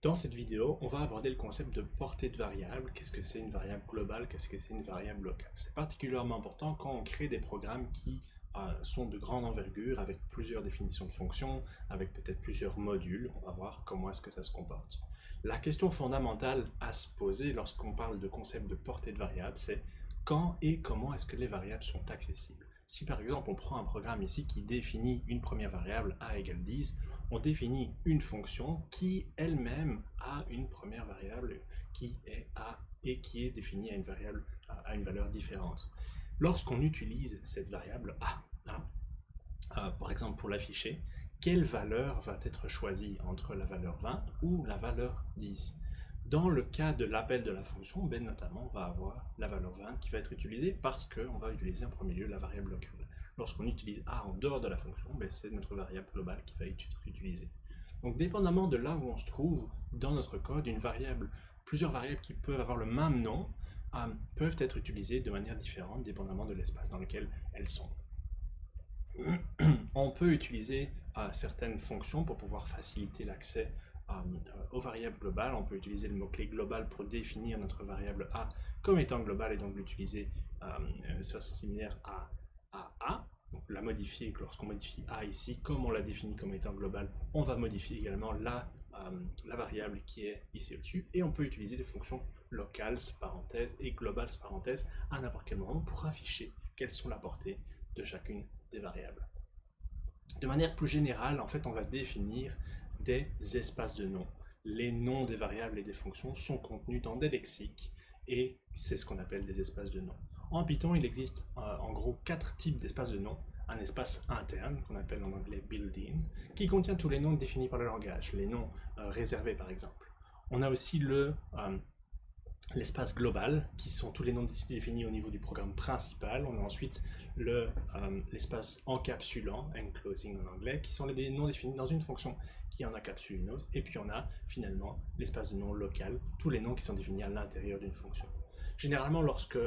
Dans cette vidéo, on va aborder le concept de portée de variable. Qu'est-ce que c'est une variable globale? Qu'est-ce que c'est une variable locale? C'est particulièrement important quand on crée des programmes qui sont de grande envergure, avec plusieurs définitions de fonctions, avec peut-être plusieurs modules. On va voir comment est-ce que ça se comporte. La question fondamentale à se poser lorsqu'on parle de concept de portée de variable, c'est quand et comment est-ce que les variables sont accessibles? Si par exemple on prend un programme ici qui définit une première variable a égale 10, on définit une fonction qui elle-même a une première variable qui est a et qui est définie à une variable à une valeur différente. Lorsqu'on utilise cette variable a, par exemple pour l'afficher, quelle valeur va être choisie entre la valeur 20 ou la valeur 10? Dans le cas de l'appel de la fonction, ben notamment, on va avoir la valeur 20 qui va être utilisée parce qu'on va utiliser en premier lieu la variable locale. Lorsqu'on utilise a en dehors de la fonction, ben c'est notre variable globale qui va être utilisée. Donc dépendamment de là où on se trouve dans notre code, plusieurs variables qui peuvent avoir le même nom peuvent être utilisées de manière différente dépendamment de l'espace dans lequel elles sont. On peut utiliser certaines fonctions pour pouvoir faciliter l'accès aux variables globales. On peut utiliser le mot-clé global pour définir notre variable a comme étant globale et donc l'utiliser de façon similaire à a. Donc la modifier, lorsqu'on modifie a ici, comme on l'a défini comme étant globale, on va modifier également la variable qui est ici au-dessus. Et on peut utiliser les fonctions locales, parenthèse, et globales, parenthèse, à n'importe quel moment pour afficher quelles sont la portée de chacune des variables. De manière plus générale, en fait, on va définir des espaces de noms. Les noms des variables et des fonctions sont contenus dans des lexiques et c'est ce qu'on appelle des espaces de noms. En Python, il existe en gros 4 types d'espaces de noms. Un espace interne, qu'on appelle en anglais built-in, qui contient tous les noms définis par le langage, les noms réservés par exemple. On a aussi l'espace global, qui sont tous les noms définis au niveau du programme principal. On a ensuite l'espace encapsulant, enclosing en anglais, qui sont les noms définis dans une fonction qui en encapsule une autre. Et puis on a finalement l'espace de nom local, tous les noms qui sont définis à l'intérieur d'une fonction. Généralement, lorsque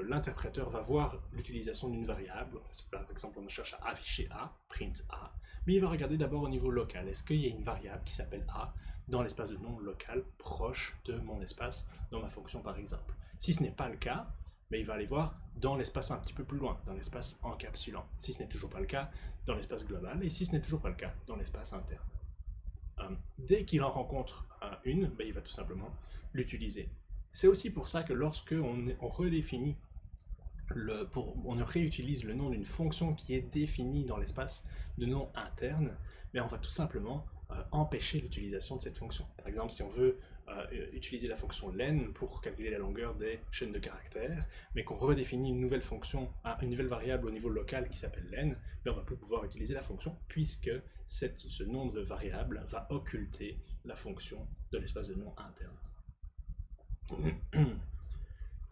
l'interpréteur va voir l'utilisation d'une variable, par exemple on cherche à afficher a, print a, mais il va regarder d'abord au niveau local. Est-ce qu'il y a une variable qui s'appelle a dans l'espace de nom local proche de mon espace dans ma fonction par exemple? Si ce n'est pas le cas, mais il va aller voir dans l'espace un petit peu plus loin, dans l'espace encapsulant. Si ce n'est toujours pas le cas, dans l'espace global, et si ce n'est toujours pas le cas, dans l'espace interne. Dès qu'il en rencontre une, il va tout simplement l'utiliser. C'est aussi pour ça que lorsque on redéfinit, on réutilise le nom d'une fonction qui est définie dans l'espace de nom interne, on va tout simplement empêcher l'utilisation de cette fonction. Par exemple, si on veut utiliser la fonction len pour calculer la longueur des chaînes de caractères, mais qu'on redéfinit une nouvelle fonction, une nouvelle variable au niveau local qui s'appelle len, on va plus pouvoir utiliser la fonction puisque ce nom de variable va occulter la fonction de l'espace de nom interne.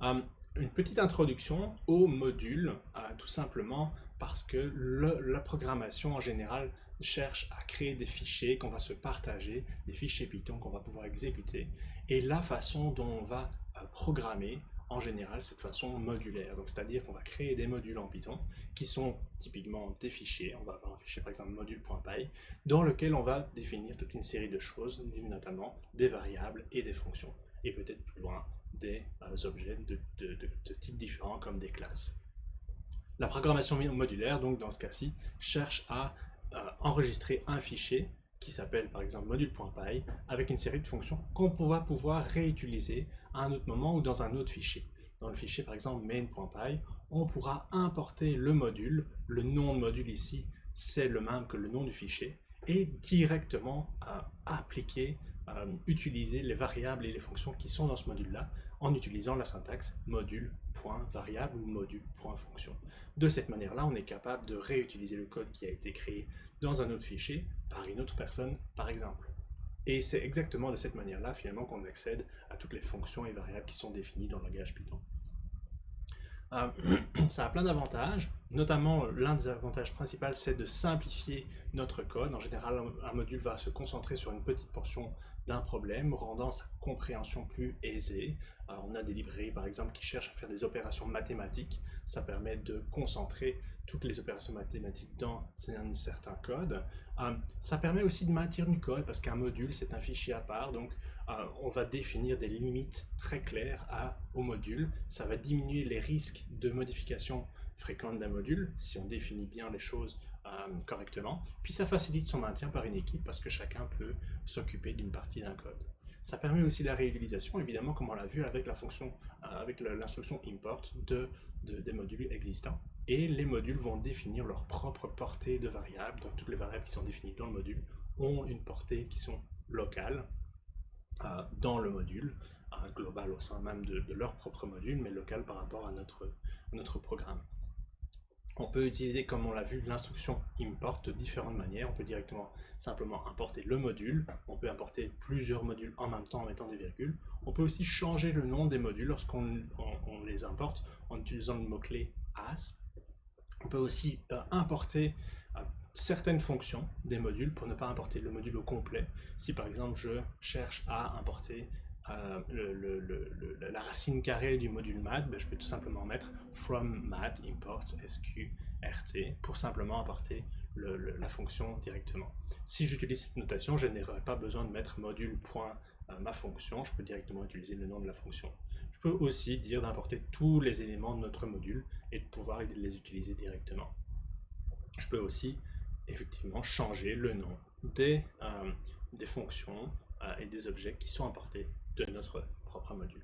Une petite introduction au module, tout simplement parce que la programmation en général cherche à créer des fichiers qu'on va se partager, des fichiers Python qu'on va pouvoir exécuter, et la façon dont on va programmer en général cette façon modulaire. Donc c'est-à-dire qu'on va créer des modules en Python qui sont typiquement des fichiers. On va avoir un fichier par exemple module.py dans lequel on va définir toute une série de choses, notamment des variables et des fonctions, et peut-être plus loin des objets de types différents comme des classes. La programmation modulaire, donc dans ce cas-ci, cherche à enregistrer un fichier qui s'appelle par exemple module.py avec une série de fonctions qu'on va pouvoir réutiliser à un autre moment ou dans un autre fichier. Dans le fichier par exemple main.py, on pourra importer le module, le nom de module ici c'est le même que le nom du fichier, et directement appliquer, utiliser les variables et les fonctions qui sont dans ce module-là en utilisant la syntaxe module.variable ou module.fonction. De cette manière-là, on est capable de réutiliser le code qui a été créé dans un autre fichier par une autre personne, par exemple. Et c'est exactement de cette manière-là, finalement, qu'on accède à toutes les fonctions et variables qui sont définies dans le langage Python. Ça a plein d'avantages. Notamment, l'un des avantages principaux, c'est de simplifier notre code. En général, un module va se concentrer sur une petite portion d'un problème, rendant sa compréhension plus aisée. On a des librairies, par exemple, qui cherchent à faire des opérations mathématiques. Ça permet de concentrer toutes les opérations mathématiques dans un certain code. Ça permet aussi de maintenir du code, parce qu'un module, c'est un fichier à part. Donc, on va définir des limites très claires au module. Ça va diminuer les risques de modification fréquente d'un module, si on définit bien les choses correctement. Puis ça facilite son maintien par une équipe parce que chacun peut s'occuper d'une partie d'un code. Ça permet aussi la réutilisation, évidemment, comme on l'a vu avec la fonction, avec l'instruction import des modules existants. Et les modules vont définir leur propre portée de variables. Donc toutes les variables qui sont définies dans le module ont une portée qui sont locales dans le module, global au sein même de leur propre module, mais local par rapport à notre programme. On peut utiliser, comme on l'a vu, l'instruction import de différentes manières. On peut directement simplement importer le module. On peut importer plusieurs modules en même temps en mettant des virgules. On peut aussi changer le nom des modules lorsqu'on les importe en utilisant le mot-clé as. On peut aussi importer certaines fonctions des modules pour ne pas importer le module au complet. Si par exemple je cherche à importer la racine carrée du module math, je peux tout simplement mettre from math import sqrt pour simplement importer la fonction directement. Si j'utilise cette notation, je n'aurai pas besoin de mettre module.ma fonction, je peux directement utiliser le nom de la fonction. Je peux aussi dire d'importer tous les éléments de notre module et de pouvoir les utiliser directement. Je peux aussi effectivement changer le nom des fonctions et des objets qui sont importés de notre propre module.